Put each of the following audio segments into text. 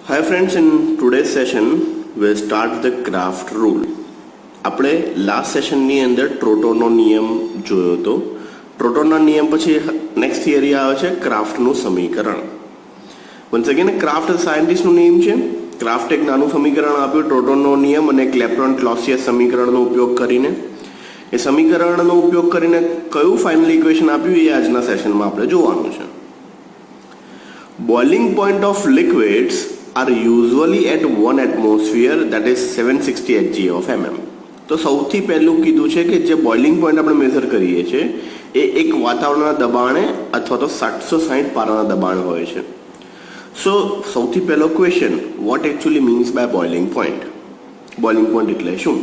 Hi friends, in today's session we'll start the Craft rule. આપણે last સેશનની અંદર ટ્રોટોનનો નિયમ જોયો હતો. ટ્રોટોનના નિયમ પછી નેક્સ્ટ થિયરી આવે છે ક્રાફ્ટનું સમીકરણ. વન્સ અગેન ક્રાફ્ટ સાયન્ટિસ્ટનું નેમ છે. ક્રાફ્ટ એક નાનું સમીકરણ આપ્યું ટ્રોટોનનો નિયમ અને ક્લેપરોન ક્લોસિયસ સમીકરણનો ઉપયોગ કરીને. એ સમીકરણનો ઉપયોગ કરીને કયું ફાઇનલ ઇક્વેશન આપ્યું એ આજના સેશનમાં આપણે જોવાનું છે. Boiling point of liquids are usually at 1 atmosphere, that is 760 Hg of mm. તો સૌથી પહેલું કીધું છે કે જે બોઇલિંગ પોઈન્ટ આપણે મેઝર કરીએ છીએ એ એક વાતાવરણના દબાણે અથવા તો 760 પારાના દબાણ હોય છે. સો સૌથી પહેલો question, what actually means by boiling point? Boiling point એટલે શું?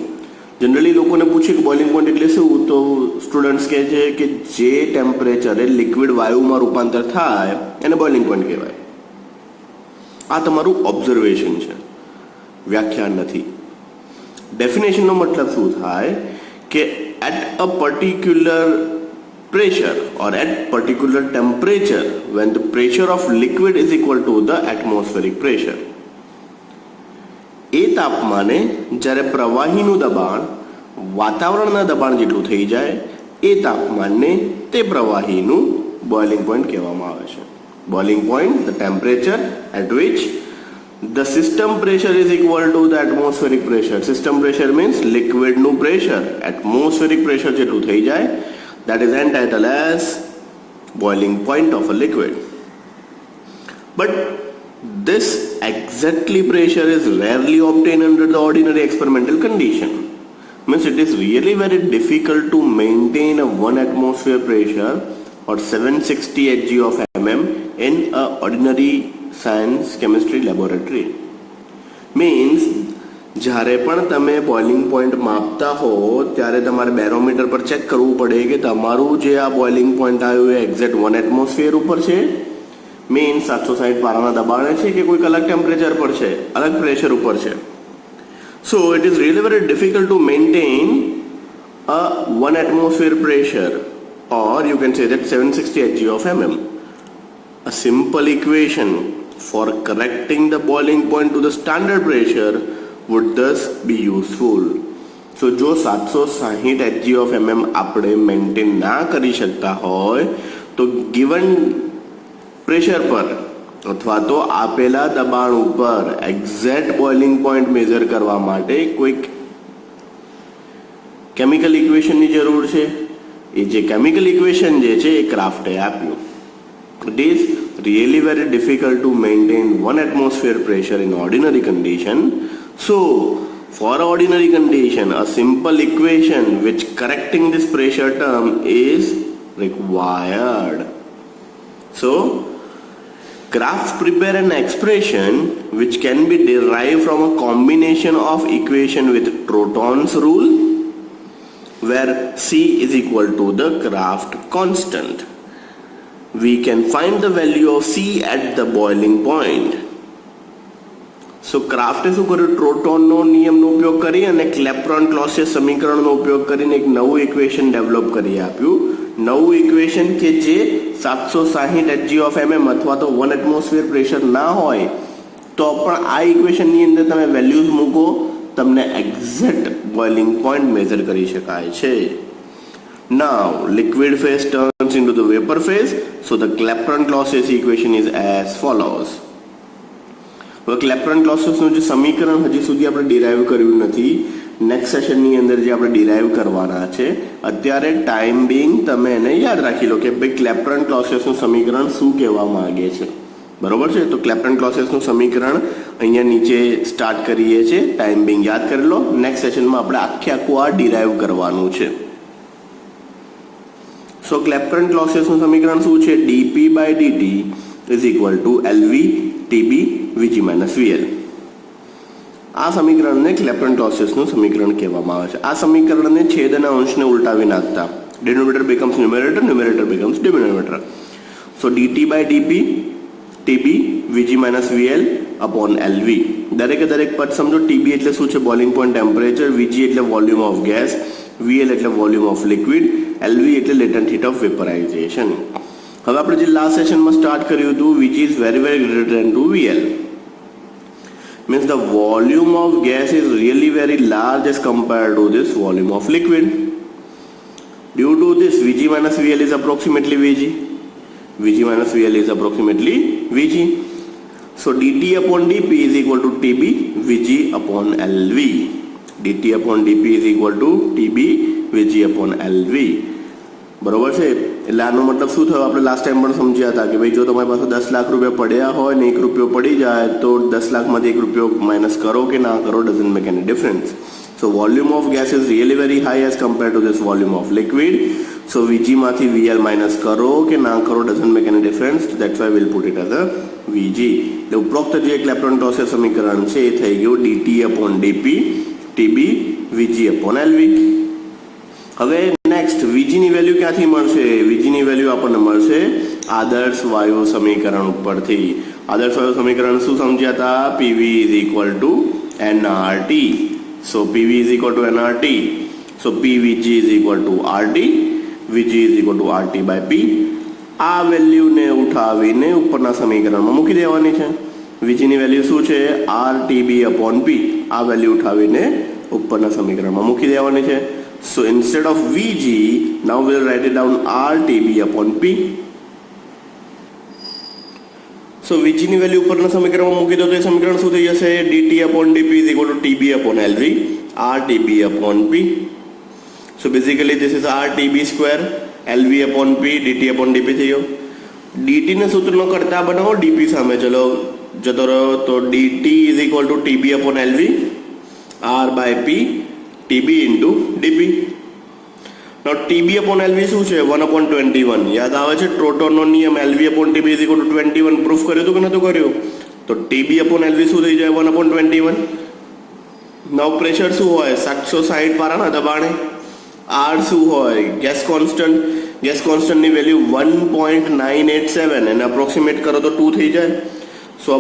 જનરલી લોકોને પૂછે કે બોઇલિંગ પોઈન્ટ એટલે શું, તો સ્ટુડન્ટ્સ કહે છે કે જે ટેમ્પરેચરે લિક્વિડ વાયુમાં રૂપાંતર થાય એને બોઇલિંગ પોઈન્ટ કહેવાય. આ તમારું ઓબ્ઝર્વેશન છે, વ્યાખ્યા નથી. ડેફિનેશનનો મતલબ શું થાય કે at a particular pressure or at particular temperature when the pressure of liquid is equal to the atmospheric pressure. એ તાપમાને જ્યારે પ્રવાહીનું દબાણ વાતાવરણના દબાણ જેટલું થઈ જાય એ તાપમાનને તે પ્રવાહીનું બોઇલિંગ પોઈન્ટ કહેવામાં આવે છે. Boiling point, the temperature at which the system pressure is equal to the atmospheric pressure. System pressure means liquid nu pressure. Atmospheric pressure જેટલું થઈ જાય, that is entitled as boiling point of a liquid. But this exactly pressure is rarely obtained under the ordinary experimental condition. Means it is really very difficult to maintain a 1 atmosphere pressure or 760 Hg of mm in a ordinary science chemistry laboratory. Means જ્યારે પણ તમે boiling point માપતા હો ત્યારે તમારે barometer પર check કરવું પડે કે તમારું જે આ બોઇલિંગ પોઈન્ટ આવ્યું એ એક્ઝેક્ટ 1 એટમોસ્ફિયર ઉપર છે, મીન્સ 760 પારાના દબાણે છે, કે કોઈક અલગ ટેમ્પરેચર પર છે, અલગ પ્રેશર ઉપર છે. So it is really very difficult to maintain a 1 atmosphere pressure, or you can say that 760 Hg of mm. A simple equation for correcting the boiling point to the standard pressure would thus be useful. So જો 760 Hg of mm આપણે maintain ના કરી શકતા હોય તો given pressure પર અથવા તો આપેલા દબાણ ઉપર એક્ઝેક્ટ બોઇલિંગ પોઈન્ટ મેઝર કરવા માટે કોઈક કેમિકલ ઇક્વેશનની જરૂર છે. એ જે કેમિકલ ઇક્વેશન જે છે એ ક્રાફ્ટે આપ્યું. It is really very difficult to maintain 1 atmosphere pressure in ordinary condition. So for ordinary condition a simple equation which correcting this pressure term is required. So Kraft prepare an expression which can be derived from a combination of equation with Troton's rule, where C is equal to the Kraft constant. We can find the value of C at the boiling point. So ક્રાફ્ટે શું કર્યું, ટ્રોટોનનો નિયમનો ઉપયોગ કરી અને ક્લેપરોન ક્લોસિયસ સમીકરણનો ઉપયોગ કરીને એક નવું ઇક્વેશન ડેવલપ કરી આપ્યું. નવું ઇક્વેશન કે જે 760 Hg of mm અથવા તો 1 એટમોસ્ફિયર પ્રેશર ના હોય તો પણ આ ઇક્વેશનની અંદર તમે વેલ્યુઝ મૂકો, તમને એક્ઝેક્ટ બોઇલિંગ પોઈન્ટ મેઝર કરી શકાય છે. Now liquid phase turns into the vapor phase, so the Clapeyron-Clausius equation is as follows. હવે Clapeyron-Clausiusનું જે સમીકરણ હજી સુધી આપણે ડિરાઈવ કર્યું નથી, નેક્સ્ટ સેશનની અંદર જે આપણે ડિરાઈવ કરવાના છે, અત્યારે ટાઈમ બિંગ તમે એને યાદ રાખી લો કે ભાઈ Clapeyron-Clausiusનું સમીકરણ શું કહેવા માંગે છે. બરોબર છે? તો Clapeyron-Clausiusનું સમીકરણ અહીંયા નીચે સ્ટાર્ટ કરીએ છીએ. ટાઈમ બિંગ યાદ કરી લો. નેક્સ્ટ સેશનમાં આપણે આખું આ ડિરાઈવ કરવાનું છે. સો Clapeyron-Clausiusનું સમીકરણ શું છે? dP by dt is equal to LV TB Vg minus VL. આ સમીકરણને Clapeyron-Clausiusનું સમીકરણ કહેવામાં આવે છે. આ સમીકરણને છેદ અને અંશને ઉલટાવી નાખતા denominator becomes numerator, numerator becomes denominator. So dt by dP TB Vg minus VL upon LV. દરેકે દરેક પદ સમજો. TB એટલે શું છે? Boiling point temperature. VG એટલે વોલ્યુમ ઓફ ગેસ. VL એટલે વોલ્યુમ ઓફ લિક્વિડ. LV એટલે લેટન્ટ હીટ ઓફ વેપરાઇઝેશન. હવે આપણે જે લાસ્ટ સેશનમાં સ્ટાર્ટ કર્યું હતું, VG is very very greater than to VL. means the volume of gas is really very large as compared to this volume of liquid. Due to this, Vg minus Vl is approximately Vg. Vg minus Vl is approximately Vg. So dt upon dp is equal to Tb Vg upon Lv. dt upon dp is equal to Tb Vg upon Lv. બરોબર છે. એટલે આનો મતલબ શું થયો, આપણે last time પણ સમજ્યા હતા કે ભાઈ જો તમારી પાસે 10 લાખ રૂપિયા પડ્યા હોય ને 1 રૂપિયો પડી જાય તો 10 લાખમાંથી 1 રૂપિયો માઇનસ કરો કે ના કરો, doesn't make any difference. So volume of gas is really very high as compared to this volume of liquid. So Vg માંથી Vl minus કરો કે ના કરો, doesn't make any difference. That's why we'll put it as a Vg. એટલે ઉપરોક્ત જે ક્લેપ્ટન-ટોસેર સમીકરણ છે એ થઈ ગયું dt upon dp Tb Vg upon Lv. હવે નેક્સ્ટ Vg ની વેલ્યુ ક્યાંથી મળશે? Vg ની વેલ્યુ આપણને મળશે આદર્શ વાયુ સમીકરણ ઉપરથી. આદર્શ વાયુ સમીકરણ શું સમજ્યા હતા? PV is equal to nRT. So PV is equal to nRT. So PVG is equal to RT. Vg is equal to RT by P. આ વેલ્યુને ઉઠાવીને ઉપરના સમીકરણમાં મૂકી દેવાની છે. Vg ની વેલ્યુ શું છે? RTB upon P. આ વેલ્યુ ઉઠાવીને ઉપરના સમીકરણમાં મૂકી દેવાની છે. So instead of Vg, now we'll write it down RTB upon P. So Vg ની વેલ્યુ ઉપરના સમીકરણમાં મૂકી દો તો એ સમીકરણ શું થઈ જશે? dt upon dp is equal to Tb upon Lv, RTB upon P. So basically this is RTB square, Lv upon P, dt upon dp થઈ ગયો. dt ને સૂત્રનો કરતા બનાવો, dp સામે ચલો જતો રહ્યો તો dt is equal to Tb upon Lv, R by P, Tb into dp. Now Tb upon Lv શું છે? 1 upon 21. યાદ આવે છે ટ્રોટોનનો નિયમ Lv upon Tb is equal to 21. Proof કર્યું હતું કે નતું કર્યું? તો Tb upon Lv શું થઈ જાય? 1 upon 21. Now પ્રેશર શું હોય? 760 પારાના દબાણે. R શું હોય? Gas constant. ગેસ કોન્સ્ટન્ટની વેલ્યુ 1.987 એને અપ્રોક્સિમેટ કરો તો 2 થઈ જાય. સો આ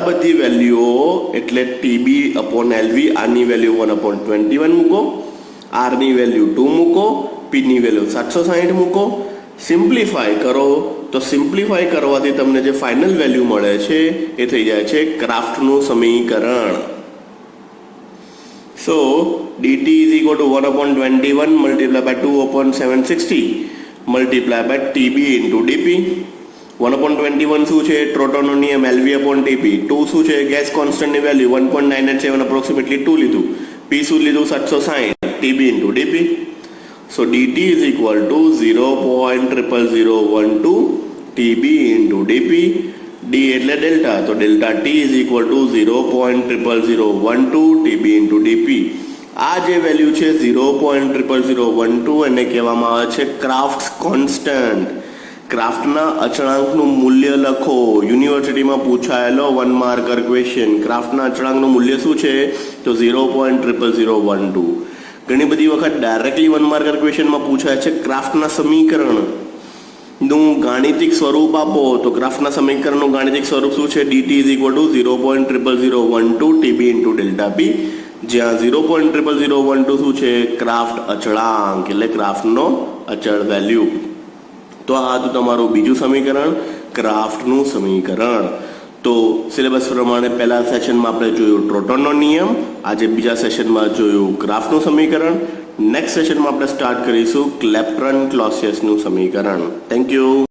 બધી વેલ્યુઓ એટલે Tb upon Lv, આની વેલ્યુ 1 upon 21 મૂકો, R ની વેલ્યુ 2 મૂકો, P ની વેલ્યુ 760 મૂકો, સિમ્પ્લિફાય કરો તો સિમ્પ્લિફાય કરવાથી તમને જે ફાઇનલ વેલ્યુ મળે છે એ થઈ જાય છે ક્રાફ્ટનું સમીકરણ. સો dt is equal to 1 upon 21 multiplied by 2 upon 760 multiplied by Tb into dp. 1 upon 21 શું છે? ટ્રોટોનનો નિયમ Lv upon Tb. 2 શું છે? ગેસ કોન્સ્ટન્ટની વેલ્યુ 1.987 અપ્રોક્સિમેટલી 2 લીધું. P શું લીધું? 760 Tb into dp. So dt is equal to 0.00012 Tb into dp. D એટલે delta, તો delta T is equal to 0.00012 Tb into dp. આ જે વેલ્યુ છે 0.00012 એને કહેવામાં આવે છે ક્રાફ્ટ્સ કોન્સ્ટન્ટ. ક્રાફ્ટના અચળાંકનું મૂલ્ય લખો. યુનિવર્સિટીમાં પૂછાયેલો 1 માર્કર ક્વેશ્ચન. ક્રાફ્ટના અચળાંકનું મૂલ્ય શું છે? તો 0.00012. ઘણી બધી વખત ડાયરેક્ટલી 1 માર્કર ક્વેશ્ચનમાં પૂછાય છે ક્રાફ્ટના સમીકરણનું ગાણિતિક સ્વરૂપ આપો. તો ક્રાફ્ટના સમીકરણનું ગાણિતિક સ્વરૂપ શું છે? dt is equal to 0.00012 Tb into delta P, જ્યાં 0.00012 શું છે? ક્રાફ્ટ અચળાંક એટલે ક્રાફ્ટનો અચળ વેલ્યુ. તો આ હતું તમારું બીજું સમીકરણ, ક્રાફ્ટનું સમીકરણ. તો સિલેબસ પ્રમાણે પહેલા સેશનમાં આપણે જોયું ટ્રોટોનનો નિયમ, આજે બીજા સેશનમાં જોયું ક્રાફ્ટનું સમીકરણ. નેક્સ્ટ સેશનમાં આપણે સ્ટાર્ટ કરીશું ક્લેપ્ટન-ક્લોસિયસનું સમીકરણ. Thank you.